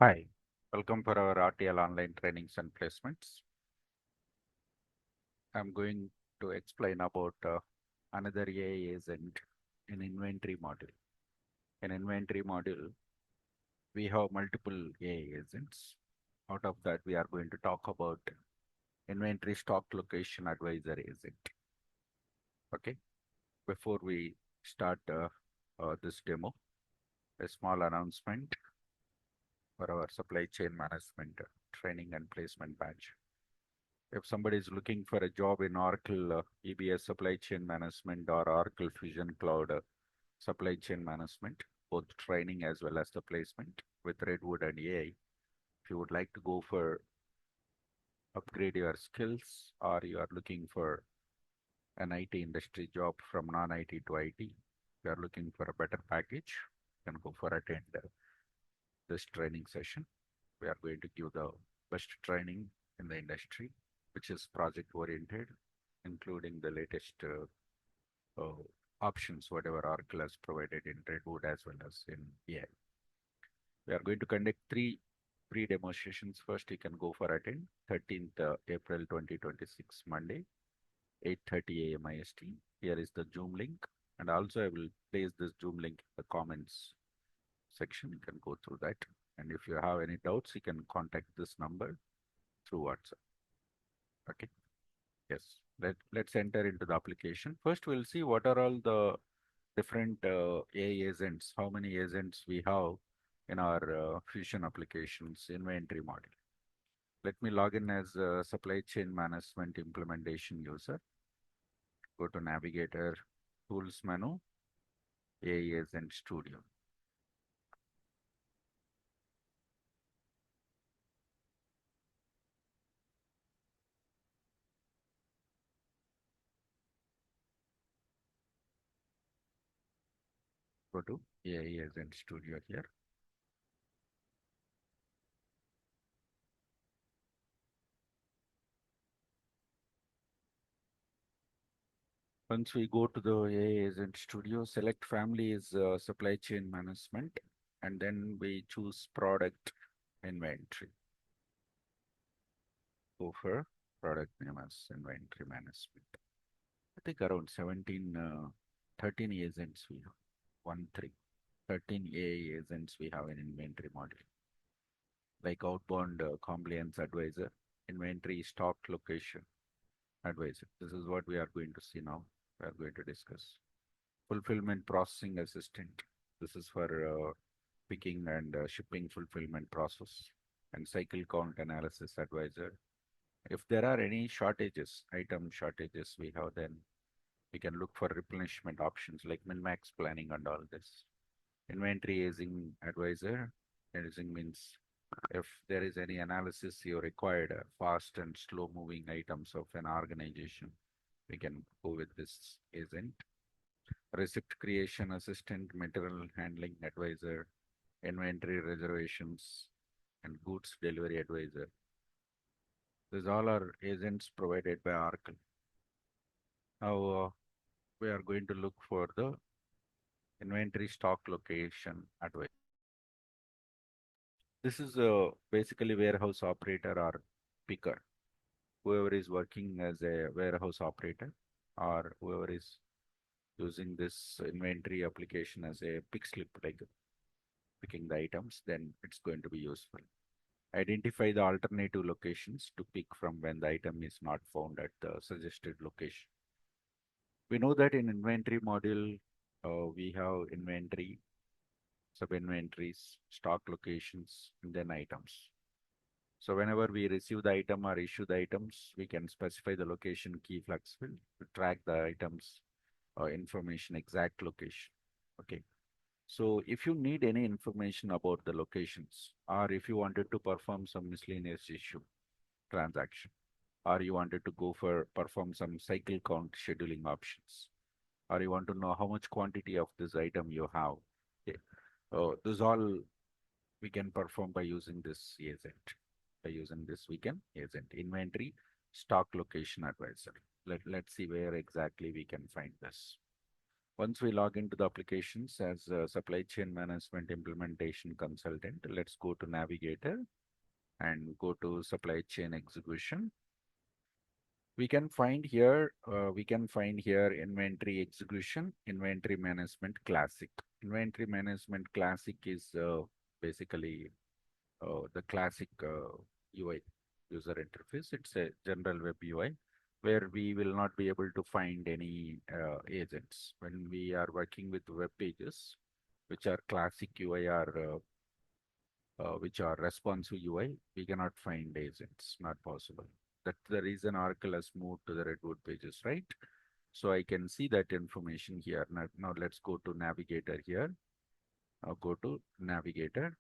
Hi, welcome for our RTL online trainings and placements. I'm going to explain about another AI agent in inventory module. In inventory module, we have multiple AI agents. Out of that, we are going to talk about inventory stock location advisor agent. Okay, before we start this demo, a small announcement for our supply chain management training and placement batch. If somebody is looking for a job in Oracle EBS supply chain management or Oracle Fusion Cloud supply chain management, both training as well as the placement with Redwood and AI, if you would like to go for upgrade your skills or you are looking for an IT industry job from non-IT to IT, you are looking for a better package, you can go for attend this training session. We are going to give the best training in the industry, which is project oriented, including the latest options, whatever Oracle has provided in Redwood as well as in AI. We are going to conduct three pre-demo sessions. First, you can go for attend 13th April 2026, Monday, 8:30 a.m. IST. Here is the Zoom link. And also I will place this Zoom link in the comments section. You can go through that. And if you have any doubts, you can contact this number through WhatsApp. Okay. Yes. Let's enter into the application. First, we'll see what are all the different AI agents, how many agents we have in our Fusion applications inventory module. Let me log in as a supply chain management implementation user. Go to Navigator, Tools menu, AI Agent Studio. Go to AI Agent Studio here. Once we go to the AI Agent Studio, select family is supply chain management, and then we choose product inventory. Go for product name as inventory management. I think around 13 agents we have. 13 AI agents we have in inventory module. Like outbound compliance advisor, inventory stock location advisor. This is what we are going to see now. We are going to discuss. Fulfillment processing assistant. This is for picking and shipping fulfillment process. And cycle count analysis advisor. If there are any shortages, item shortages we have, then we can look for replenishment options like min-max planning and all this. Inventory aging advisor. Aging means if there is any analysis you required fast and slow moving items of an organization, we can go with this agent. Receipt creation assistant, material handling advisor, inventory reservations, and goods delivery advisor. These all are agents provided by Oracle. Now we are going to look for the inventory stock location advisor. This is basically warehouse operator or picker. Whoever is working as a warehouse operator or whoever is using this inventory application as a pick slip, like picking the items, then it's going to be useful. Identify the alternative locations to pick from when the item is not found at the suggested location. We know that in inventory module, we have inventory, sub-inventories, stock locations, and then items. So whenever we receive the item or issue the items, we can specify the location key flex field to track the items information, exact location. Okay. So if you need any information about the locations, or if you wanted to perform some miscellaneous issue transaction, or you wanted to go for perform some cycle count scheduling options, or you want to know how much quantity of this item you have. Okay. This all we can perform by using this agent. By using this, we can agent inventory stock location advisor. Let's see where exactly we can find this. Once we log into the applications as a supply chain management implementation consultant, let's go to Navigator and go to supply chain execution. We can find here inventory execution, inventory management classic. Inventory management classic is basically the classic UI user interface. It's a general web UI where we will not be able to find any agents. When we are working with web pages, which are classic UI or which are responsive UI, we cannot find agents, not possible. That's the reason Oracle has moved to the Redwood pages, right? So I can see that information here. Now let's go to Navigator here. I'll go to Navigator.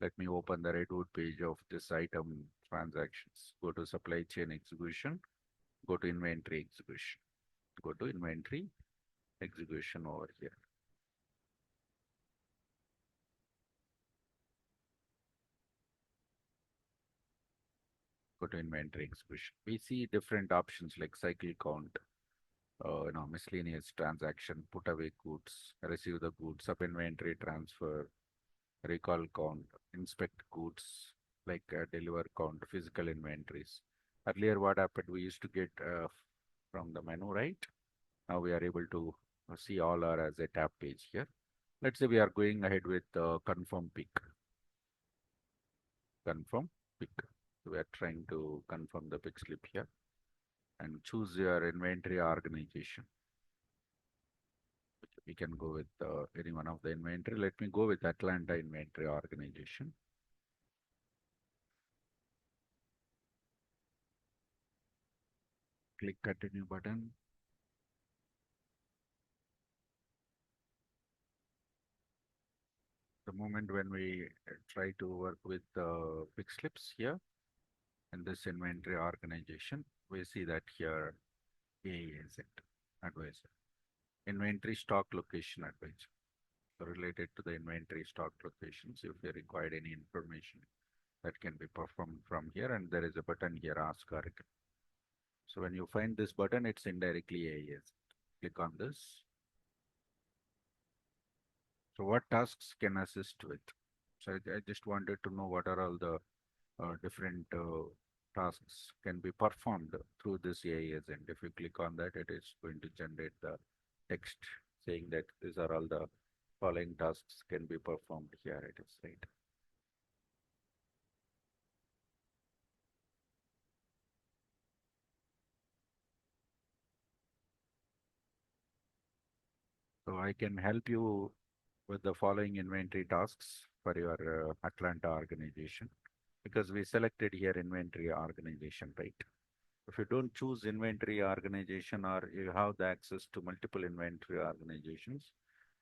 Let me open the Redwood page of this item transactions. Go to supply chain execution. Go to inventory execution. Go to inventory execution over here. Go to inventory execution. We see different options like cycle count, miscellaneous transaction, put away goods, receive the goods, sub inventory transfer, recall count, inspect goods, like deliver count, physical inventories. Earlier, what happened? We used to get from the menu, right? Now we are able to see all our as a tab page here. Let's say we are going ahead with confirm pick. Confirm pick. So we are trying to confirm the pick slip here and choose your inventory organization. We can go with any one of the inventory. Let me go with Atlanta inventory organization. Click continue button. The moment when we try to work with pick slips here in this inventory organization, we see that here A is it advisor. Inventory stock location advisor. So related to the inventory stock locations, if you required any information that can be performed from here, and there is a button here, ask Oracle. So when you find this button, it's indirectly AES. Click on this. So what tasks can assist with? So I just wanted to know what are all the different tasks can be performed through this AI agent. If you click on that, it is going to generate the text saying that these are all the following tasks can be performed here. It is right. So I can help you with the following inventory tasks for your Atlanta organization because we selected here inventory organization, right? If you don't choose inventory organization or you have the access to multiple inventory organizations,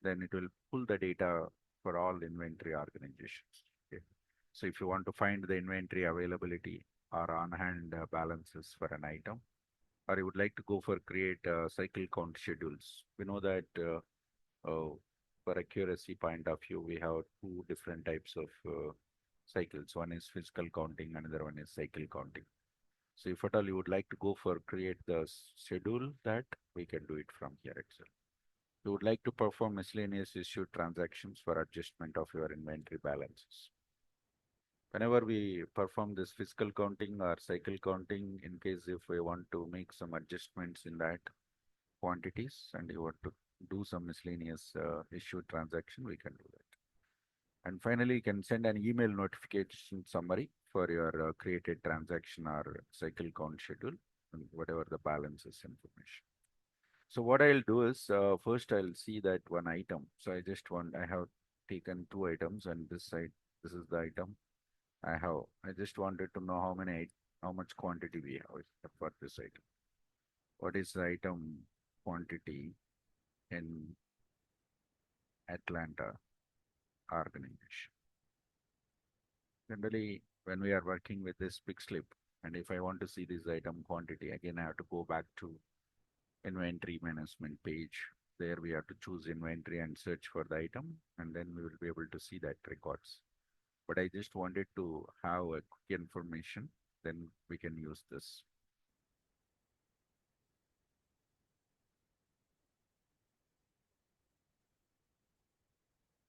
then it will pull the data for all inventory organizations. Okay. So if you want to find the inventory availability or on-hand balances for an item, or you would like to go for create cycle count schedules, we know that for accuracy point of view, we have two different types of cycles. One is physical counting, another one is cycle counting. So if at all you would like to go for create the schedule that we can do it from here itself. You would like to perform miscellaneous issued transactions for adjustment of your inventory balances. Whenever we perform this physical counting or cycle counting, in case if we want to make some adjustments in that quantities and you want to do some miscellaneous issued transaction, we can do that. And finally, you can send an email notification summary for your created transaction or cycle count schedule and whatever the balances information. So what I'll do is first I'll see that one item. So I have taken two items and this side, this is the item I have. I just wanted to know how much quantity we have for this item. What is the item quantity in Atlanta organization? Generally, when we are working with this pick slip, and if I want to see this item quantity, again, I have to go back to inventory management page. There we have to choose inventory and search for the item, and then we will be able to see that records. But I just wanted to have a quick information, then we can use this.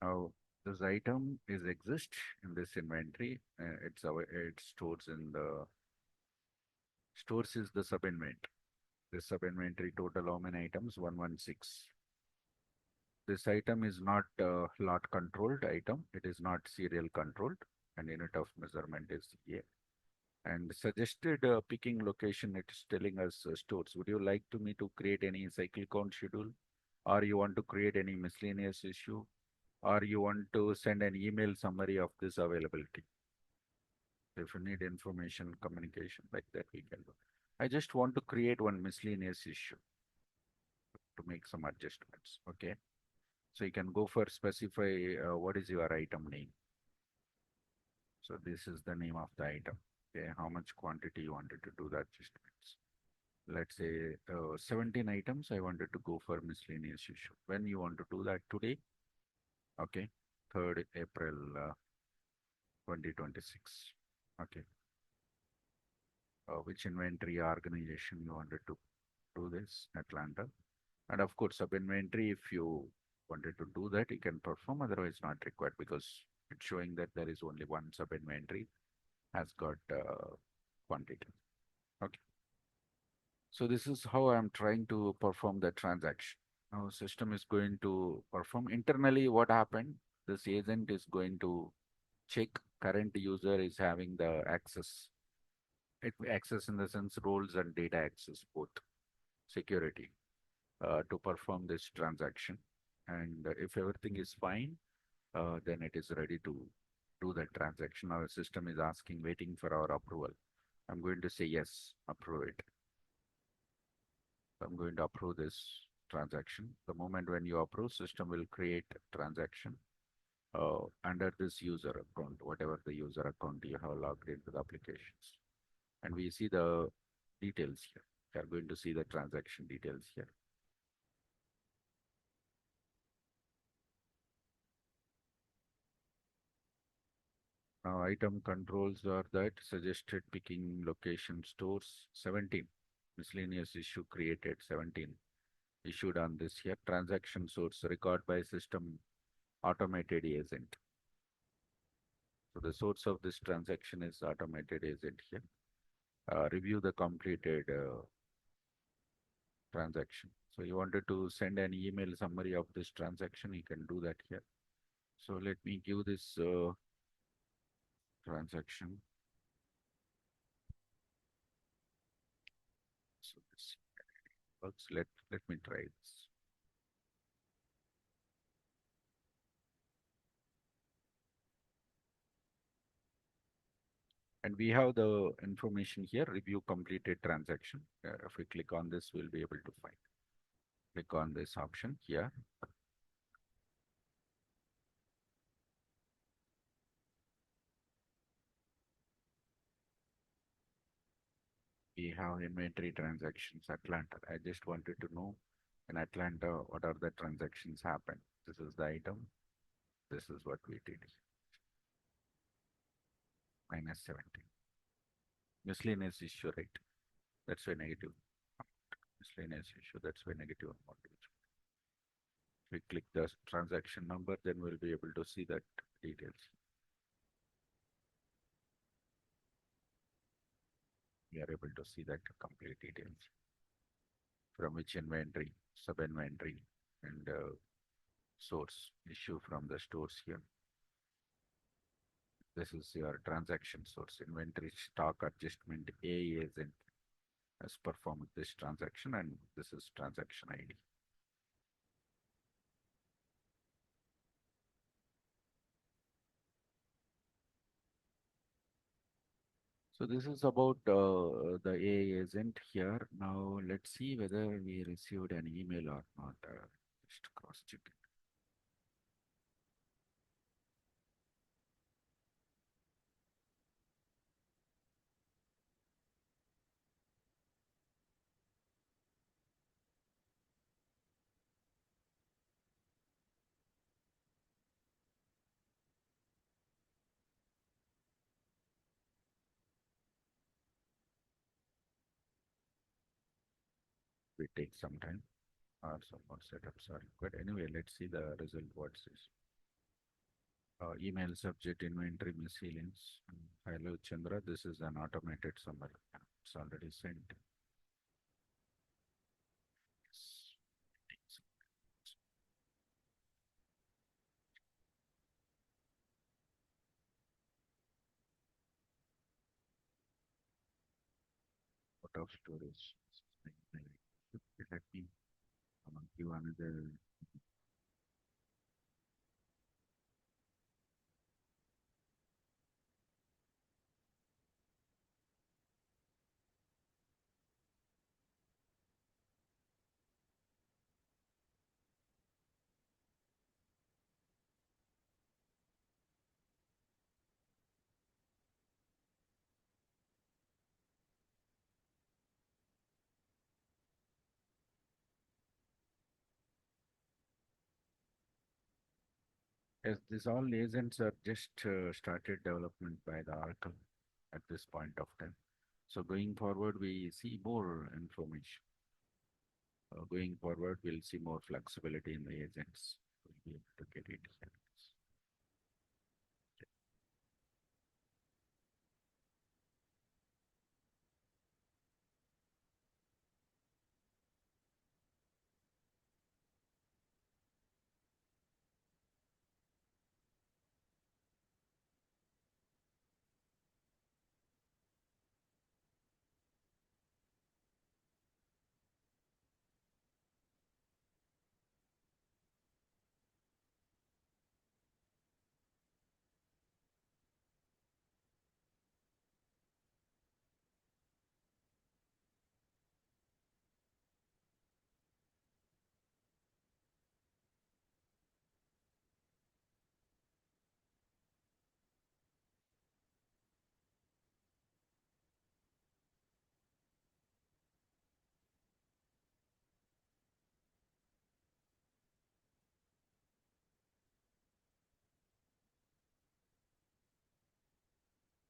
Now, this item is exist in this inventory. It stores is the sub inventory. The sub inventory total how many items? 116. This item is not lot controlled item. It is not serial controlled, and unit of measurement is A. And suggested picking location, it is telling us stores. Would you like to me to create any cycle count schedule, or you want to create any miscellaneous issue, or you want to send an email summary of this availability? If you need information communication like that, we can do. I just want to create one miscellaneous issue to make some adjustments. Okay. So you can go for specify what is your item name. So this is the name of the item. Okay. How much quantity you wanted to do the adjustments. Let's say 17 items. I wanted to go for miscellaneous issue. When you want to do that today? Okay. 3rd April 2026. Okay. Which inventory organization you wanted to do this? Atlanta. And of course, sub inventory, if you wanted to do that, you can perform, otherwise not required because it's showing that there is only one sub inventory has got quantity. Okay. So this is how I'm trying to perform the transaction. Now system is going to perform internally what happened. This agent is going to check current user is having the access. It access in the sense roles and data access both security to perform this transaction. And if everything is fine, then it is ready to do that transaction. Our system is asking, waiting for our approval. I'm going to say yes, approve it. I'm going to approve this transaction. The moment when you approve, system will create transaction under this user account, whatever the user account you have logged into the applications. And we see the details here. We are going to see the transaction details here. Now, item controls are that suggested picking location stores 17. Miscellaneous issue created 17. Issued on this here. Transaction source record by system automated agent. So the source of this transaction is automated agent here. Review the completed transaction. So you wanted to send an email summary of this transaction, you can do that here. So let me give this transaction. So this works. Let me try this. And we have the information here, review completed transaction. If we click on this, we'll be able to find. Click on this option here. We have inventory transactions, Atlanta. I just wanted to know in Atlanta, what are the transactions happen? This is the item. This is what we did. Minus 17. Miscellaneous issue rate. That's why negative. Miscellaneous issue. That's why negative amount. If we click the transaction number, then we'll be able to see that details. We are able to see that complete details from which inventory, sub inventory, and source issue from the stores here. This is your transaction source, inventory stock adjustment A agent has performed this transaction, and this is transaction ID. So this is about the A agent here. Now let's see whether we received an email or not. Just cross check it. We take some time or some more setups are required. Anyway, let's see the result what says. Email subject inventory miscellaneous. Hello Chandra, this is an automated summary. It's already sent. Yes. Out of storage. Let me give another. Yes, these all agents are just started development by the Oracle at this point of time. So going forward, we see more information. Going forward, we'll see more flexibility in the agents. We'll be able to get it here.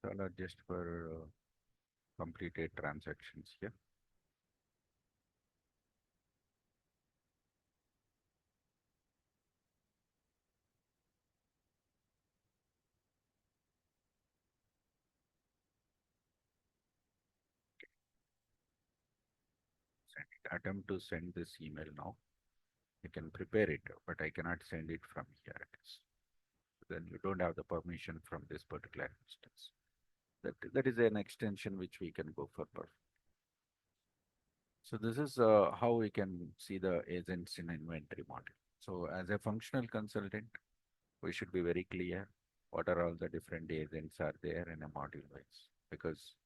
So I'll adjust for completed transactions here. Attempt to send this email now. I can prepare it, but I cannot send it from here. It is. Then you don't have the permission from this particular instance. That is an extension which we can go for. So this is how we can see the agents in inventory model. So as a functional consultant, we should be very clear what are all the different agents are there in a module wise. Because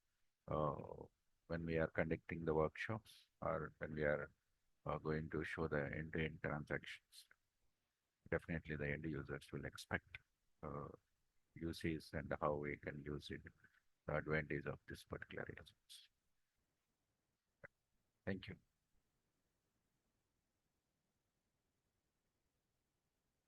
uh, when we are conducting the workshops or when we are going to show the end-to-end transactions, definitely the end users will expect uh, uses and how we can use it, the advantage of this particular agents. Thank you.